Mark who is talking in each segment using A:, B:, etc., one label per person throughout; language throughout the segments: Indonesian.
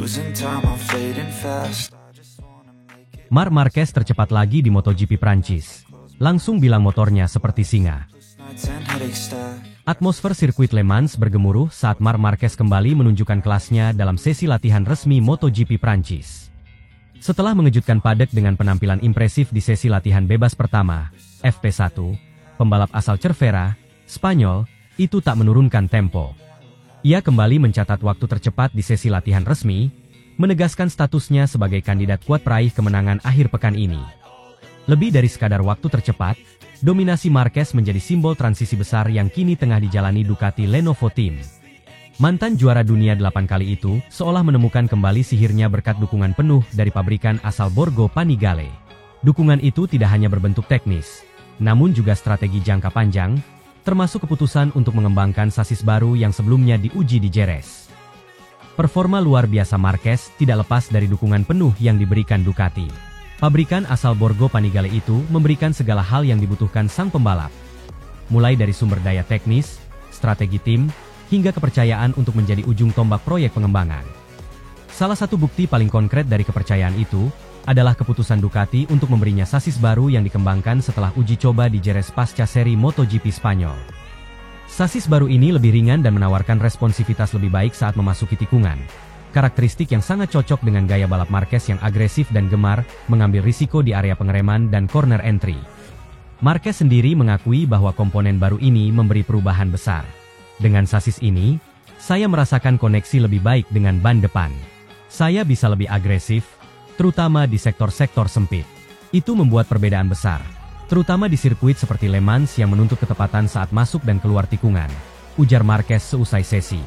A: losing time, I'm fading fast.
B: Marc Marquez tercepat lagi di MotoGP Prancis. Langsung bilang motornya seperti singa. Atmosfer sirkuit Le Mans bergemuruh saat Marc Marquez kembali menunjukkan kelasnya dalam sesi latihan resmi MotoGP Prancis. Setelah mengejutkan paddock dengan penampilan impresif di sesi latihan bebas pertama, FP1, pembalap asal Cervera, Spanyol, itu tak menurunkan tempo. Ia kembali mencatat waktu tercepat di sesi latihan resmi, menegaskan statusnya sebagai kandidat kuat peraih kemenangan akhir pekan ini. Lebih dari sekadar waktu tercepat, dominasi Marquez menjadi simbol transisi besar yang kini tengah dijalani Ducati Lenovo Team. Mantan juara dunia 8 kali itu seolah menemukan kembali sihirnya berkat dukungan penuh dari pabrikan asal Borgo Panigale. Dukungan itu tidak hanya berbentuk teknis, namun juga strategi jangka panjang, termasuk keputusan untuk mengembangkan sasis baru yang sebelumnya diuji di Jerez. Performa luar biasa Marquez tidak lepas dari dukungan penuh yang diberikan Ducati. Pabrikan asal Borgo Panigale itu memberikan segala hal yang dibutuhkan sang pembalap. Mulai dari sumber daya teknis, strategi tim, hingga kepercayaan untuk menjadi ujung tombak proyek pengembangan. Salah satu bukti paling konkret dari kepercayaan itu adalah keputusan Ducati untuk memberinya sasis baru yang dikembangkan setelah uji coba di Jerez pasca seri MotoGP Spanyol. Sasis baru ini lebih ringan dan menawarkan responsivitas lebih baik saat memasuki tikungan. Karakteristik yang sangat cocok dengan gaya balap Marquez yang agresif dan gemar mengambil risiko di area pengereman dan corner entry. Marquez sendiri mengakui bahwa komponen baru ini memberi perubahan besar. Dengan sasis ini, saya merasakan koneksi lebih baik dengan ban depan. Saya bisa lebih agresif, terutama di sektor-sektor sempit. Itu membuat perbedaan besar, terutama di sirkuit seperti Le Mans yang menuntut ketepatan saat masuk dan keluar tikungan, ujar Marquez seusai sesi.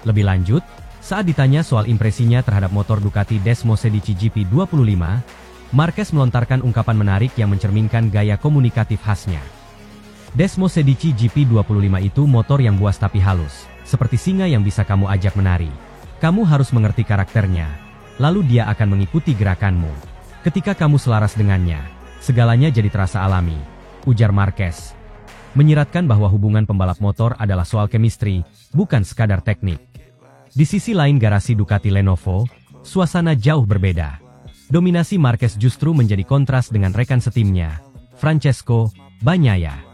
B: Lebih lanjut, saat ditanya soal impresinya terhadap motor Ducati Desmosedici GP25, Marquez melontarkan ungkapan menarik yang mencerminkan gaya komunikatif khasnya. Desmosedici GP25 itu motor yang buas tapi halus, seperti singa yang bisa kamu ajak menari. Kamu harus mengerti karakternya, lalu dia akan mengikuti gerakanmu. Ketika kamu selaras dengannya, segalanya jadi terasa alami, ujar Marquez. Menyiratkan bahwa hubungan pembalap motor adalah soal chemistry, bukan sekadar teknik. Di sisi lain garasi Ducati Lenovo, suasana jauh berbeda. Dominasi Marquez justru menjadi kontras dengan rekan setimnya, Francesco Bagnaia.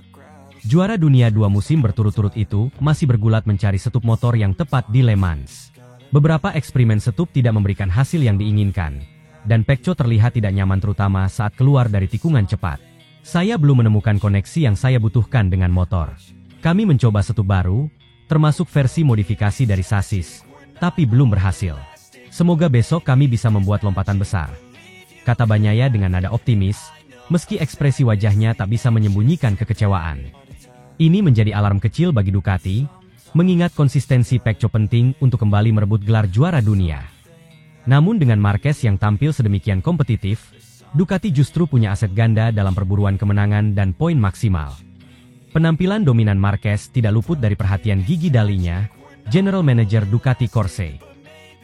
B: Juara dunia 2 musim berturut-turut itu masih bergulat mencari setup motor yang tepat di Le Mans. Beberapa eksperimen setup tidak memberikan hasil yang diinginkan, dan Pecco terlihat tidak nyaman terutama saat keluar dari tikungan cepat. Saya belum menemukan koneksi yang saya butuhkan dengan motor. Kami mencoba setup baru, termasuk versi modifikasi dari sasis, tapi belum berhasil. Semoga besok kami bisa membuat lompatan besar, kata Bagnaia dengan nada optimis, meski ekspresi wajahnya tak bisa menyembunyikan kekecewaan. Ini menjadi alarm kecil bagi Ducati, mengingat konsistensi Pecco penting untuk kembali merebut gelar juara dunia. Namun dengan Marquez yang tampil sedemikian kompetitif, Ducati justru punya aset ganda dalam perburuan kemenangan dan poin maksimal. Penampilan dominan Marquez tidak luput dari perhatian Gigi Dalinya, General Manager Ducati Corse.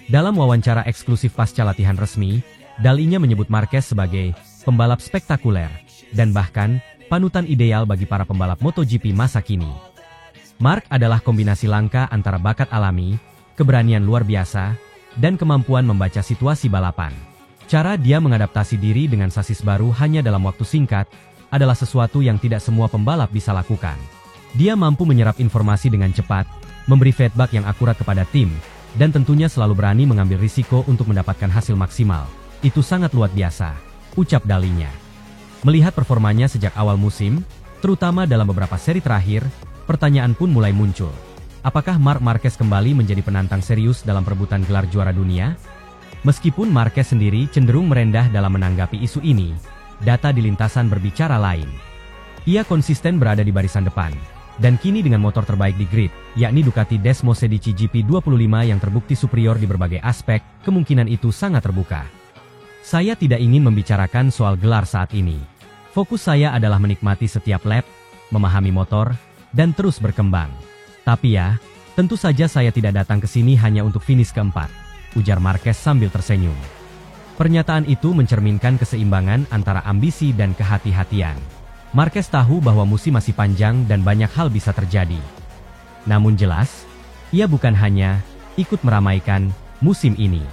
B: Dalam wawancara eksklusif pasca latihan resmi, Dalinya menyebut Marquez sebagai pembalap spektakuler, dan bahkan panutan ideal bagi para pembalap MotoGP masa kini. Marc adalah kombinasi langka antara bakat alami, keberanian luar biasa, dan kemampuan membaca situasi balapan. Cara dia mengadaptasi diri dengan sasis baru hanya dalam waktu singkat, adalah sesuatu yang tidak semua pembalap bisa lakukan. Dia mampu menyerap informasi dengan cepat, memberi feedback yang akurat kepada tim, dan tentunya selalu berani mengambil risiko untuk mendapatkan hasil maksimal. Itu sangat luar biasa, ucap Dalinya. Melihat performanya sejak awal musim, terutama dalam beberapa seri terakhir, pertanyaan pun mulai muncul. Apakah Marc Marquez kembali menjadi penantang serius dalam perebutan gelar juara dunia? Meskipun Marquez sendiri cenderung merendah dalam menanggapi isu ini, data di lintasan berbicara lain. Ia konsisten berada di barisan depan, dan kini dengan motor terbaik di grid, yakni Ducati Desmosedici GP25 yang terbukti superior di berbagai aspek, kemungkinan itu sangat terbuka. Saya tidak ingin membicarakan soal gelar saat ini. Fokus saya adalah menikmati setiap lap, memahami motor, dan terus berkembang. Tapi ya, tentu saja saya tidak datang ke sini hanya untuk finish keempat, ujar Marquez sambil tersenyum. Pernyataan itu mencerminkan keseimbangan antara ambisi dan kehati-hatian. Marquez tahu bahwa musim masih panjang dan banyak hal bisa terjadi. Namun jelas, ia bukan hanya ikut meramaikan musim ini.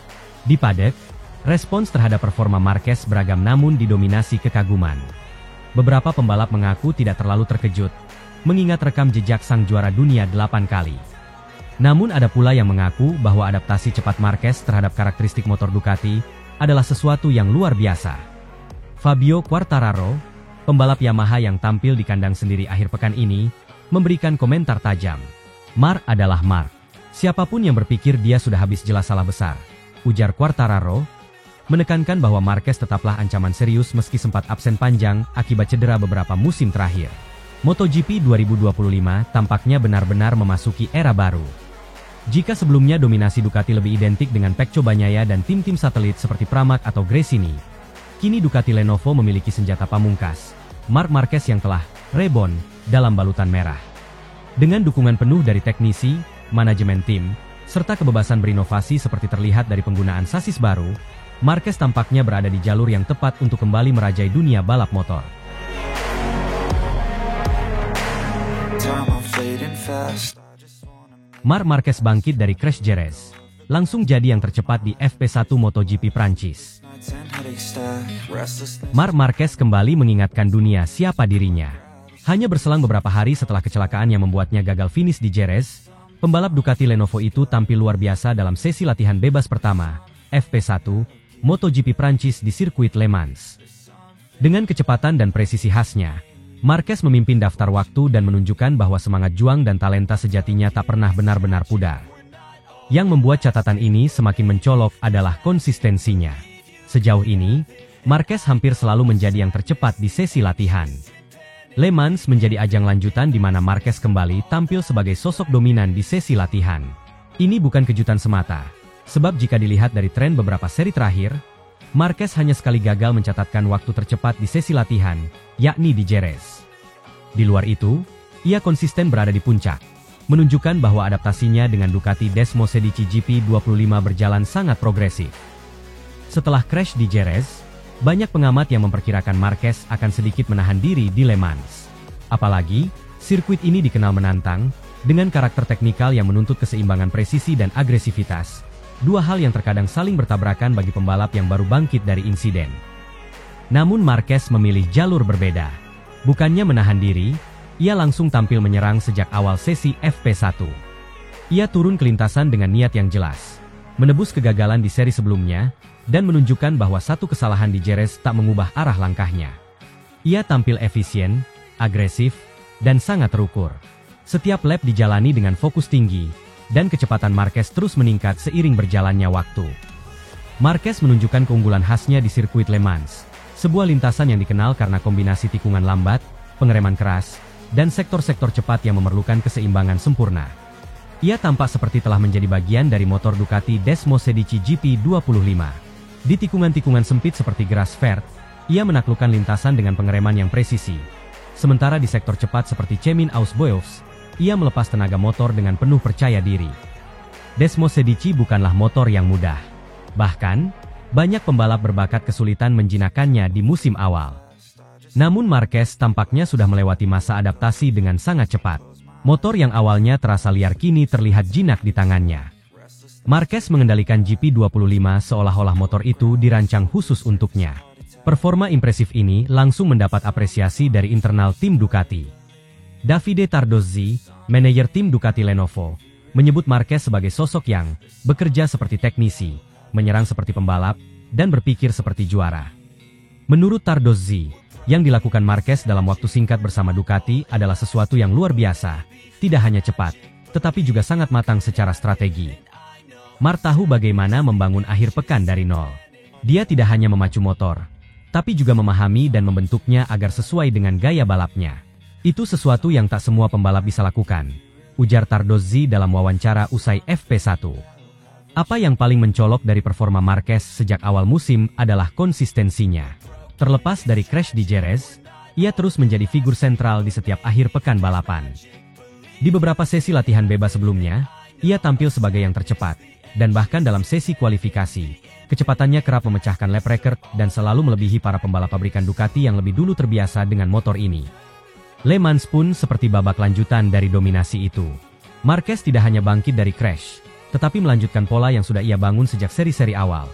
B: Di paddock, respons terhadap performa Marquez beragam namun didominasi kekaguman. Beberapa pembalap mengaku tidak terlalu terkejut, mengingat rekam jejak sang juara dunia 8 kali. Namun ada pula yang mengaku bahwa adaptasi cepat Marquez terhadap karakteristik motor Ducati adalah sesuatu yang luar biasa. Fabio Quartararo, pembalap Yamaha yang tampil di kandang sendiri akhir pekan ini, memberikan komentar tajam. Mark adalah Mark. Siapapun yang berpikir dia sudah habis jelas salah besar, ujar Quartararo, menekankan bahwa Marquez tetaplah ancaman serius meski sempat absen panjang akibat cedera beberapa musim terakhir. MotoGP 2025 tampaknya benar-benar memasuki era baru. Jika sebelumnya dominasi Ducati lebih identik dengan Pecco Bagnaia dan tim-tim satelit seperti Pramac atau Gresini, kini Ducati Lenovo memiliki senjata pamungkas, Marc Marquez yang telah reborn dalam balutan merah. Dengan dukungan penuh dari teknisi, manajemen tim, serta kebebasan berinovasi seperti terlihat dari penggunaan sasis baru, Marquez tampaknya berada di jalur yang tepat untuk kembali merajai dunia balap motor. Marc Marquez bangkit dari crash Jerez, langsung jadi yang tercepat di FP1 MotoGP Prancis. Marc Marquez kembali mengingatkan dunia siapa dirinya. Hanya berselang beberapa hari setelah kecelakaan yang membuatnya gagal finish di Jerez, pembalap Ducati Lenovo itu tampil luar biasa dalam sesi latihan bebas pertama, FP1, MotoGP Prancis di sirkuit Le Mans. Dengan kecepatan dan presisi khasnya, Marquez memimpin daftar waktu dan menunjukkan bahwa semangat juang dan talenta sejatinya tak pernah benar-benar pudar. Yang membuat catatan ini semakin mencolok adalah konsistensinya. Sejauh ini, Marquez hampir selalu menjadi yang tercepat di sesi latihan. Le Mans menjadi ajang lanjutan di mana Marquez kembali tampil sebagai sosok dominan di sesi latihan. Ini bukan kejutan semata, sebab jika dilihat dari tren beberapa seri terakhir, Marquez hanya sekali gagal mencatatkan waktu tercepat di sesi latihan, yakni di Jerez. Di luar itu, ia konsisten berada di puncak, menunjukkan bahwa adaptasinya dengan Ducati Desmosedici GP25 berjalan sangat progresif. Setelah crash di Jerez, banyak pengamat yang memperkirakan Marquez akan sedikit menahan diri di Le Mans. Apalagi, sirkuit ini dikenal menantang, dengan karakter teknikal yang menuntut keseimbangan presisi dan agresivitas. Dua hal yang terkadang saling bertabrakan bagi pembalap yang baru bangkit dari insiden. Namun Marquez memilih jalur berbeda. Bukannya menahan diri, ia langsung tampil menyerang sejak awal sesi FP1. Ia turun ke lintasan dengan niat yang jelas, menebus kegagalan di seri sebelumnya, dan menunjukkan bahwa satu kesalahan di Jerez tak mengubah arah langkahnya. Ia tampil efisien, agresif, dan sangat terukur. Setiap lap dijalani dengan fokus tinggi, dan kecepatan Marquez terus meningkat seiring berjalannya waktu. Marquez menunjukkan keunggulan khasnya di sirkuit Le Mans, sebuah lintasan yang dikenal karena kombinasi tikungan lambat, pengereman keras, dan sektor-sektor cepat yang memerlukan keseimbangan sempurna. Ia tampak seperti telah menjadi bagian dari motor Ducati Desmosedici GP25. Di tikungan-tikungan sempit seperti Grasvert, ia menaklukkan lintasan dengan pengereman yang presisi. Sementara di sektor cepat seperti Chemin-Ausboeufs, ia melepas tenaga motor dengan penuh percaya diri. Desmosedici bukanlah motor yang mudah. Bahkan, banyak pembalap berbakat kesulitan menjinakkannya di musim awal. Namun Marquez tampaknya sudah melewati masa adaptasi dengan sangat cepat. Motor yang awalnya terasa liar kini terlihat jinak di tangannya. Marquez mengendalikan GP25 seolah-olah motor itu dirancang khusus untuknya. Performa impresif ini langsung mendapat apresiasi dari internal tim Ducati. Davide Tardozzi, manajer tim Ducati Lenovo, menyebut Marquez sebagai sosok yang bekerja seperti teknisi, menyerang seperti pembalap, dan berpikir seperti juara. Menurut Tardozzi, yang dilakukan Marquez dalam waktu singkat bersama Ducati adalah sesuatu yang luar biasa, tidak hanya cepat, tetapi juga sangat matang secara strategi. Mark tahu bagaimana membangun akhir pekan dari nol. Dia tidak hanya memacu motor, tapi juga memahami dan membentuknya agar sesuai dengan gaya balapnya. Itu sesuatu yang tak semua pembalap bisa lakukan, ujar Tardozzi dalam wawancara usai FP1. Apa yang paling mencolok dari performa Marquez sejak awal musim adalah konsistensinya. Terlepas dari crash di Jerez, ia terus menjadi figur sentral di setiap akhir pekan balapan. Di beberapa sesi latihan bebas sebelumnya, ia tampil sebagai yang tercepat, dan bahkan dalam sesi kualifikasi, kecepatannya kerap memecahkan lap record dan selalu melebihi para pembalap pabrikan Ducati yang lebih dulu terbiasa dengan motor ini. Le Mans pun seperti babak lanjutan dari dominasi itu. Marquez tidak hanya bangkit dari crash, tetapi melanjutkan pola yang sudah ia bangun sejak seri-seri awal.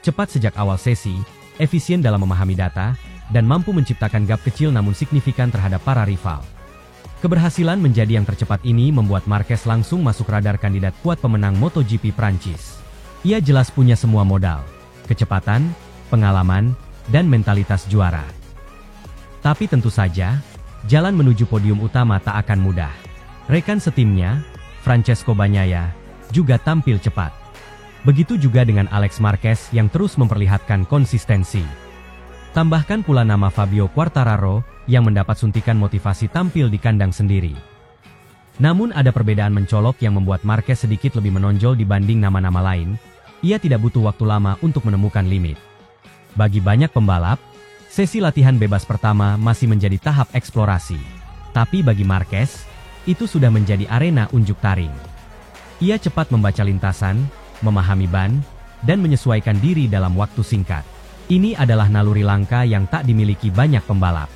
B: Cepat sejak awal sesi, efisien dalam memahami data, dan mampu menciptakan gap kecil namun signifikan terhadap para rival. Keberhasilan menjadi yang tercepat ini membuat Marquez langsung masuk radar kandidat kuat pemenang MotoGP Prancis. Ia jelas punya semua modal, kecepatan, pengalaman, dan mentalitas juara. Tapi tentu saja, jalan menuju podium utama tak akan mudah. Rekan setimnya, Francesco Bagnaia, juga tampil cepat. Begitu juga dengan Alex Marquez yang terus memperlihatkan konsistensi. Tambahkan pula nama Fabio Quartararo yang mendapat suntikan motivasi tampil di kandang sendiri. Namun ada perbedaan mencolok yang membuat Marquez sedikit lebih menonjol dibanding nama-nama lain. Ia tidak butuh waktu lama untuk menemukan limit. Bagi banyak pembalap, sesi latihan bebas pertama masih menjadi tahap eksplorasi. Tapi bagi Marquez, itu sudah menjadi arena unjuk taring. Ia cepat membaca lintasan, memahami ban, dan menyesuaikan diri dalam waktu singkat. Ini adalah naluri langka yang tak dimiliki banyak pembalap.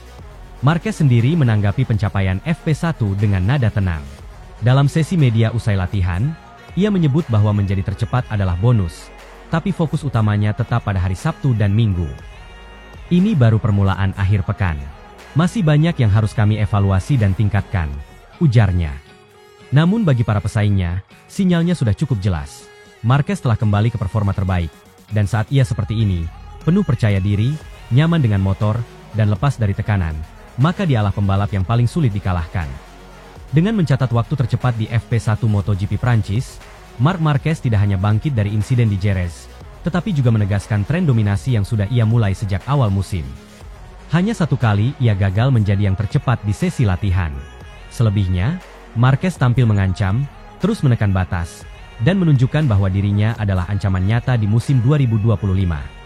B: Marquez sendiri menanggapi pencapaian FP1 dengan nada tenang. Dalam sesi media usai latihan, ia menyebut bahwa menjadi tercepat adalah bonus, tapi fokus utamanya tetap pada hari Sabtu dan Minggu. Ini baru permulaan akhir pekan. Masih banyak yang harus kami evaluasi dan tingkatkan, ujarnya. Namun bagi para pesaingnya, sinyalnya sudah cukup jelas. Marquez telah kembali ke performa terbaik, dan saat ia seperti ini, penuh percaya diri, nyaman dengan motor, dan lepas dari tekanan, maka dialah pembalap yang paling sulit dikalahkan. Dengan mencatat waktu tercepat di FP1 MotoGP Prancis, Marc Marquez tidak hanya bangkit dari insiden di Jerez, tetapi juga menegaskan tren dominasi yang sudah ia mulai sejak awal musim. Hanya satu kali ia gagal menjadi yang tercepat di sesi latihan. Selebihnya, Marquez tampil mengancam, terus menekan batas, dan menunjukkan bahwa dirinya adalah ancaman nyata di musim 2025.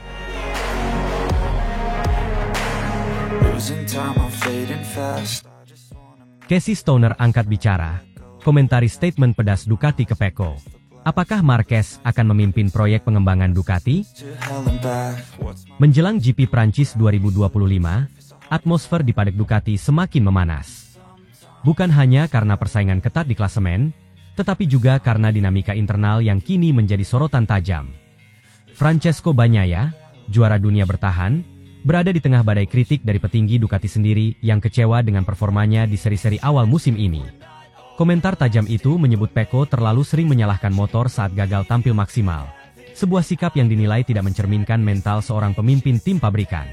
B: Casey Stoner angkat bicara, komentari statement pedas Ducati ke Pecco. Apakah Marquez akan memimpin proyek pengembangan Ducati? Menjelang GP Prancis 2025, atmosfer di paddock Ducati semakin memanas. Bukan hanya karena persaingan ketat di klasemen, tetapi juga karena dinamika internal yang kini menjadi sorotan tajam. Francesco Bagnaia, juara dunia bertahan, berada di tengah badai kritik dari petinggi Ducati sendiri yang kecewa dengan performanya di seri-seri awal musim ini. Komentar tajam itu menyebut Pecco terlalu sering menyalahkan motor saat gagal tampil maksimal. Sebuah sikap yang dinilai tidak mencerminkan mental seorang pemimpin tim pabrikan.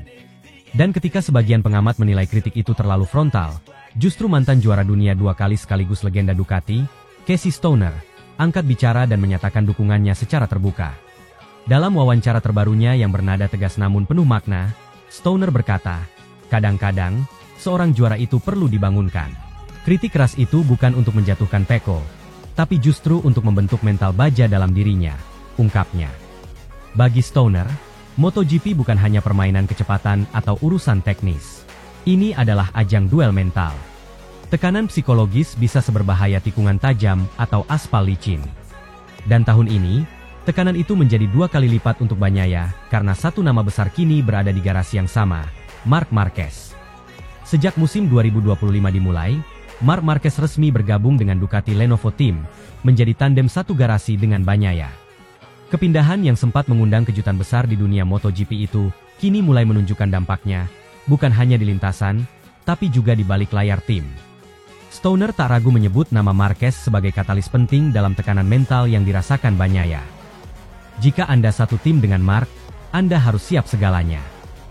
B: Dan ketika sebagian pengamat menilai kritik itu terlalu frontal, justru mantan juara dunia 2 kali sekaligus legenda Ducati, Casey Stoner, angkat bicara dan menyatakan dukungannya secara terbuka. Dalam wawancara terbarunya yang bernada tegas namun penuh makna, Stoner berkata, kadang-kadang, seorang juara itu perlu dibangunkan. Kritik keras itu bukan untuk menjatuhkan Pecco, tapi justru untuk membentuk mental baja dalam dirinya, ungkapnya. Bagi Stoner, MotoGP bukan hanya permainan kecepatan atau urusan teknis. Ini adalah ajang duel mental. Tekanan psikologis bisa seberbahaya tikungan tajam atau aspal licin. Dan tahun ini, tekanan itu menjadi 2 kali lipat untuk Bagnaia karena satu nama besar kini berada di garasi yang sama, Marc Marquez. Sejak musim 2025 dimulai, Marc Marquez resmi bergabung dengan Ducati Lenovo Team, menjadi tandem satu garasi dengan Bagnaia. Kepindahan yang sempat mengundang kejutan besar di dunia MotoGP itu, kini mulai menunjukkan dampaknya, bukan hanya di lintasan, tapi juga di balik layar tim. Stoner tak ragu menyebut nama Marquez sebagai katalis penting dalam tekanan mental yang dirasakan Bagnaia. Jika Anda satu tim dengan Marc, Anda harus siap segalanya.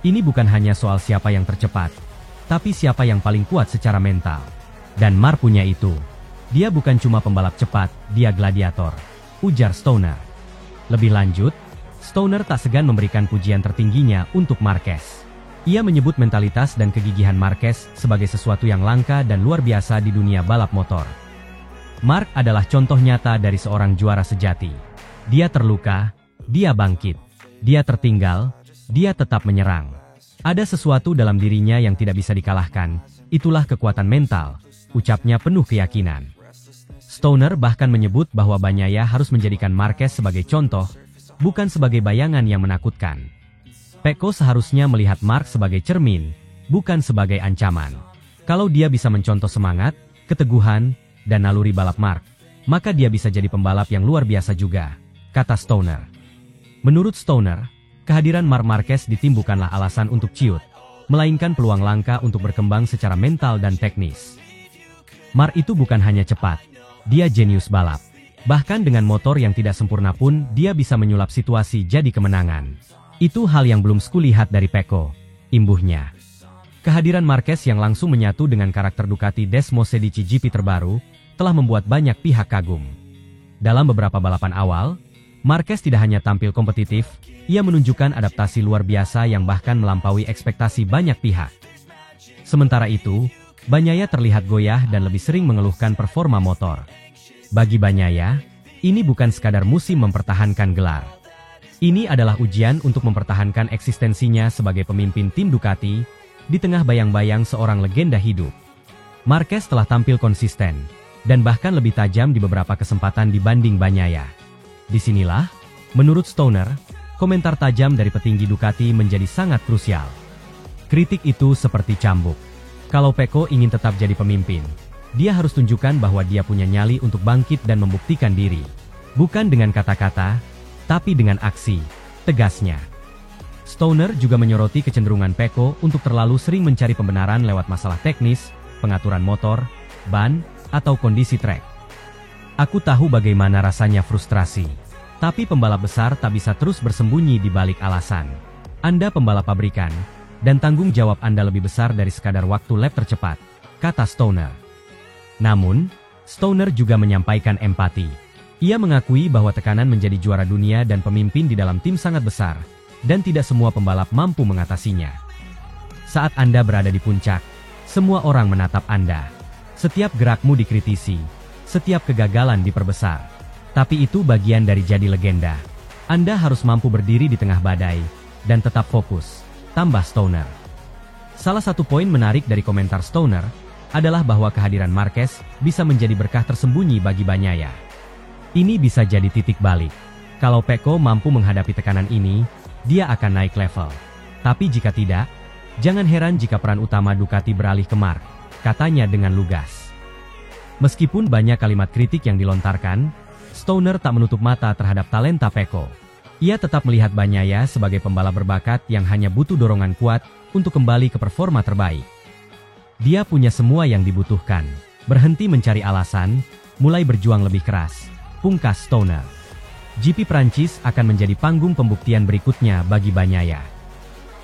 B: Ini bukan hanya soal siapa yang tercepat, tapi siapa yang paling kuat secara mental. Dan Marc punya itu. Dia bukan cuma pembalap cepat, dia gladiator, ujar Stoner. Lebih lanjut, Stoner tak segan memberikan pujian tertingginya untuk Marquez. Ia menyebut mentalitas dan kegigihan Marquez sebagai sesuatu yang langka dan luar biasa di dunia balap motor. Marc adalah contoh nyata dari seorang juara sejati. Dia terluka, dia bangkit. Dia tertinggal, dia tetap menyerang. Ada sesuatu dalam dirinya yang tidak bisa dikalahkan, itulah kekuatan mental, ucapnya penuh keyakinan. Stoner bahkan menyebut bahwa Bagnaia harus menjadikan Marquez sebagai contoh, bukan sebagai bayangan yang menakutkan. Pecco seharusnya melihat Marc sebagai cermin, bukan sebagai ancaman. Kalau dia bisa mencontoh semangat, keteguhan, dan naluri balap Marc, maka dia bisa jadi pembalap yang luar biasa juga, kata Stoner. Menurut Stoner, kehadiran Marc Marquez di tim bukanlah alasan untuk ciut, melainkan peluang langka untuk berkembang secara mental dan teknis. Marc itu bukan hanya cepat, dia jenius balap. Bahkan dengan motor yang tidak sempurna pun dia bisa menyulap situasi jadi kemenangan. Itu hal yang belum kulihat dari Pecco, imbuhnya. Kehadiran Marquez yang langsung menyatu dengan karakter Ducati Desmosedici GP terbaru, telah membuat banyak pihak kagum. Dalam beberapa balapan awal, Marquez tidak hanya tampil kompetitif, ia menunjukkan adaptasi luar biasa yang bahkan melampaui ekspektasi banyak pihak. Sementara itu, Bagnaia terlihat goyah dan lebih sering mengeluhkan performa motor. Bagi Bagnaia, ini bukan sekadar musim mempertahankan gelar. Ini adalah ujian untuk mempertahankan eksistensinya sebagai pemimpin tim Ducati, di tengah bayang-bayang seorang legenda hidup. Marquez telah tampil konsisten, dan bahkan lebih tajam di beberapa kesempatan dibanding Bagnaia. Disinilah, menurut Stoner, komentar tajam dari petinggi Ducati menjadi sangat krusial. Kritik itu seperti cambuk. Kalau Pecco ingin tetap jadi pemimpin, dia harus tunjukkan bahwa dia punya nyali untuk bangkit dan membuktikan diri. Bukan dengan kata-kata, tapi dengan aksi, tegasnya. Stoner juga menyoroti kecenderungan Pecco untuk terlalu sering mencari pembenaran lewat masalah teknis, pengaturan motor, ban, atau kondisi trek. Aku tahu bagaimana rasanya frustrasi. Tapi pembalap besar tak bisa terus bersembunyi di balik alasan. Anda pembalap pabrikan, dan tanggung jawab Anda lebih besar dari sekadar waktu lap tercepat, kata Stoner. Namun, Stoner juga menyampaikan empati. Ia mengakui bahwa tekanan menjadi juara dunia dan pemimpin di dalam tim sangat besar, dan tidak semua pembalap mampu mengatasinya. Saat Anda berada di puncak, semua orang menatap Anda. Setiap gerakmu dikritisi, setiap kegagalan diperbesar. Tapi itu bagian dari jadi legenda. Anda harus mampu berdiri di tengah badai, dan tetap fokus, tambah Stoner. Salah satu poin menarik dari komentar Stoner, adalah bahwa kehadiran Marquez bisa menjadi berkah tersembunyi bagi Bagnaia. Ini bisa jadi titik balik. Kalau Pecco mampu menghadapi tekanan ini, dia akan naik level. Tapi jika tidak, jangan heran jika peran utama Ducati beralih ke Marc, katanya dengan lugas. Meskipun banyak kalimat kritik yang dilontarkan, Stoner tak menutup mata terhadap talenta Pecco. Ia tetap melihat Bagnaia sebagai pembalap berbakat yang hanya butuh dorongan kuat untuk kembali ke performa terbaik. Dia punya semua yang dibutuhkan. Berhenti mencari alasan, mulai berjuang lebih keras, pungkas Stoner. GP Prancis akan menjadi panggung pembuktian berikutnya bagi Bagnaia.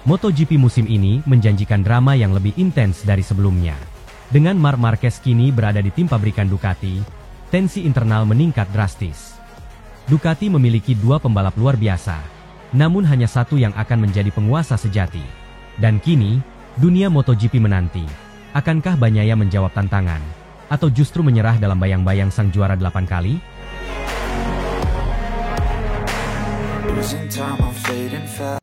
B: MotoGP musim ini menjanjikan drama yang lebih intens dari sebelumnya. Dengan Marc Marquez kini berada di tim pabrikan Ducati, tensi internal meningkat drastis. Ducati memiliki dua pembalap luar biasa, namun hanya satu yang akan menjadi penguasa sejati. Dan kini, dunia MotoGP menanti. Akankah Bagnaia menjawab tantangan? Atau justru menyerah dalam bayang-bayang sang juara 8 kali?
A: Losing time, I'm fading fast.